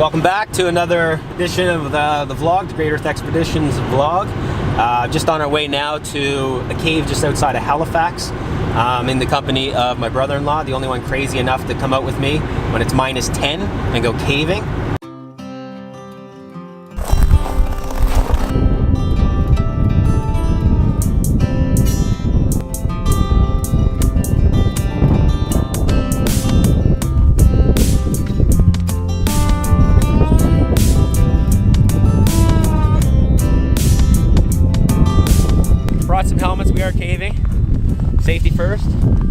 Welcome back to another edition of the vlog, the Great Earth Expeditions vlog. Just on our way now to a cave just outside of Halifax, in the company of my brother-in-law, the only one crazy enough to come out with me when it's -10 and go caving. Brought some helmets, we are caving. Safety first.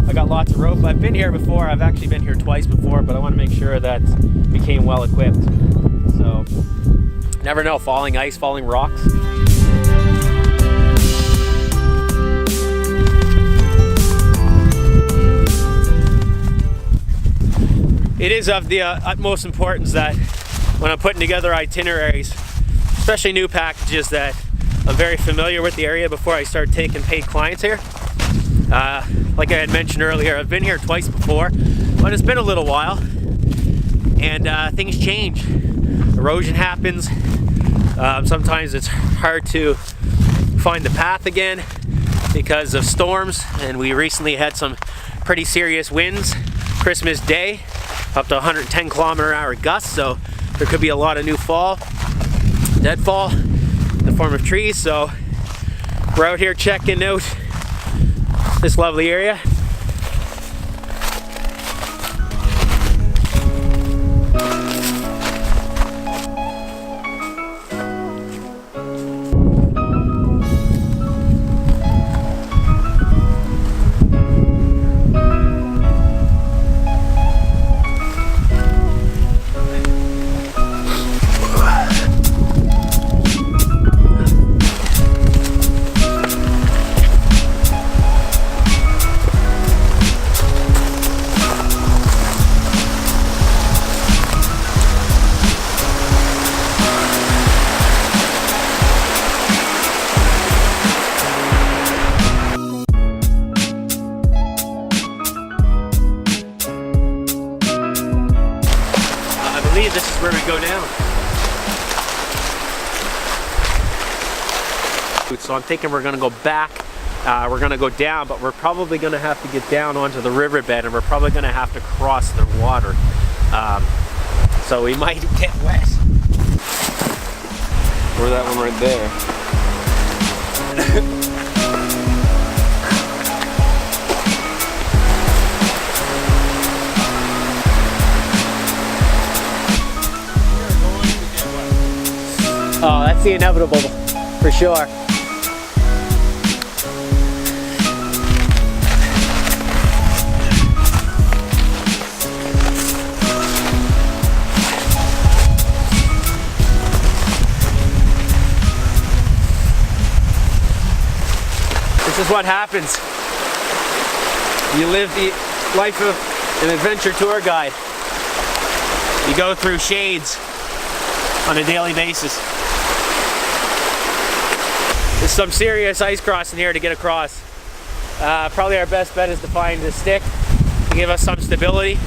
I got lots of rope. I've been here before, I've actually been here twice before, but I want to make sure that we came well equipped. So, never know, falling ice, falling rocks. It is of the utmost importance that when I'm putting together itineraries, especially new packages, that I'm very familiar with the area before I start taking paid clients here. Like I had mentioned earlier, I've been here twice before, but it's been a little while, and things change. Erosion happens. Sometimes it's hard to find the path again because of storms, and we recently had some pretty serious winds Christmas Day, up to 110 km/h gusts, so there could be a lot of new deadfall in the form of trees. So we're out here checking out this lovely area. This is where we go down. So I'm thinking we're gonna go back, we're gonna go down, but we're probably gonna have to get down onto the riverbed, and we're probably gonna have to cross the water. So we might get wet. Or that one right there. Oh, that's the inevitable, for sure. This is what happens. You live the life of an adventure tour guide. You go through shades on a daily basis. There's some serious ice crossing here to get across. Probably our best bet is to find a stick to give us some stability,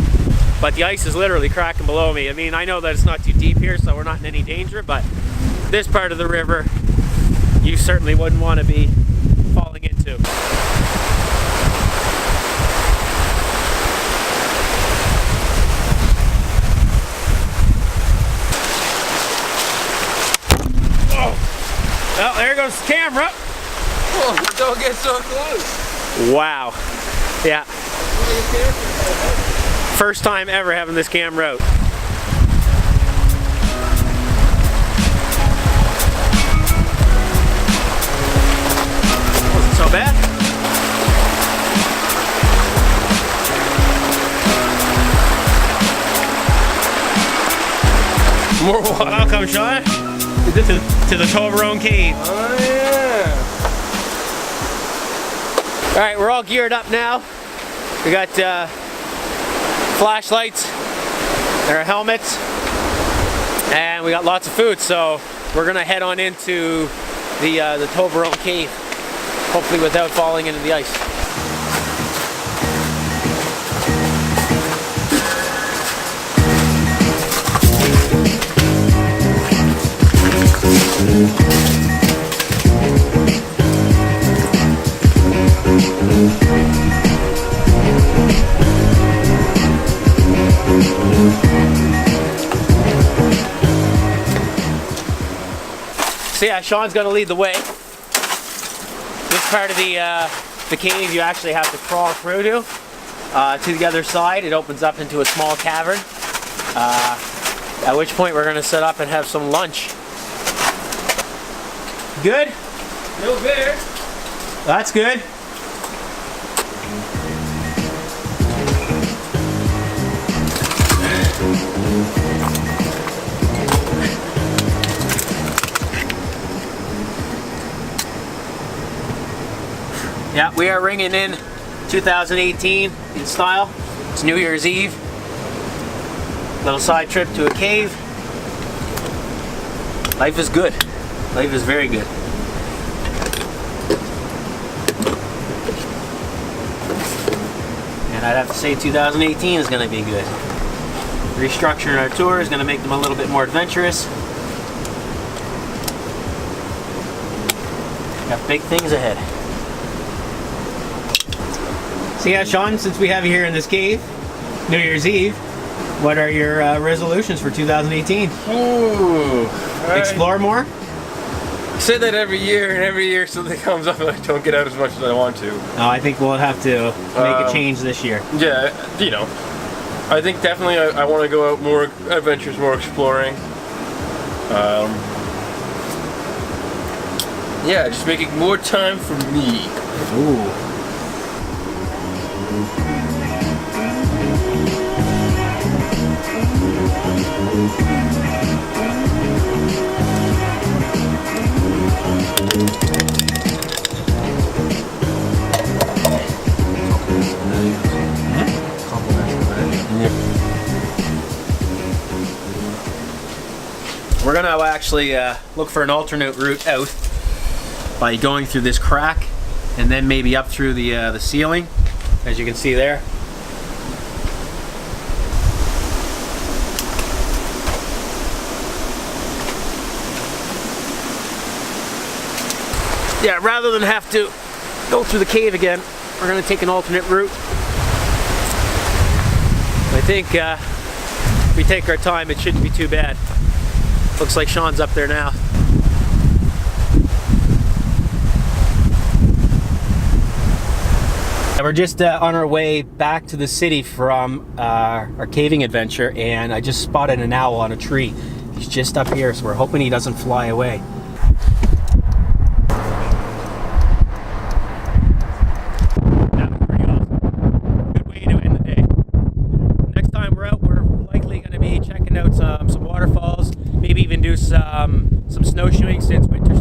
but the ice is literally cracking below me. I mean, I know that it's not too deep here, so we're not in any danger, but this part of the river, you certainly wouldn't want to be falling into. Well, there goes the camera. Oh, don't get so close. Wow. Yeah. First time ever having this camera out. Wasn't so bad. More water. Welcome, Sean. To the Toblerone Cave. Oh yeah. All right, we're all geared up now. We got flashlights, our helmets, and we got lots of food. So we're gonna head on into the Toblerone Cave, hopefully without falling into the ice. So yeah, Sean's gonna lead the way. This part of the cave you actually have to crawl through to the other side. It opens up into a small cavern. At which point we're gonna set up and have some lunch. Good? No bear. That's good. Yeah, we are ringing in 2018 in style. It's New Year's Eve. Little side trip to a cave. Life is good. Life is very good. And I'd have to say 2018 is going to be good. Restructuring our tour is going to make them a little bit more adventurous. Got big things ahead. So yeah, Sean, since we have you here in this cave, New Year's Eve, what are your resolutions for 2018? Ooh. Explore more? I say that every year, and every year something comes up and I don't get out as much as I want to. No, I think we'll have to make a change this year. Yeah, you know. I think definitely I want to go out more adventures, more exploring. Yeah, just making more time for me. Ooh. We're gonna actually look for an alternate route out by going through this crack and then maybe up through the ceiling, as you can see there. Yeah, rather than have to go through the cave again, we're gonna take an alternate route. I think if we take our time, it shouldn't be too bad. Looks like Sean's up there now. We're just on our way back to the city from our caving adventure, and I just spotted an owl on a tree. He's just up here, so we're hoping he doesn't fly away. That was pretty awesome. Good way to end the day. Next time we're out, we're likely going to be checking out some waterfalls, maybe even do some snowshoeing since winter's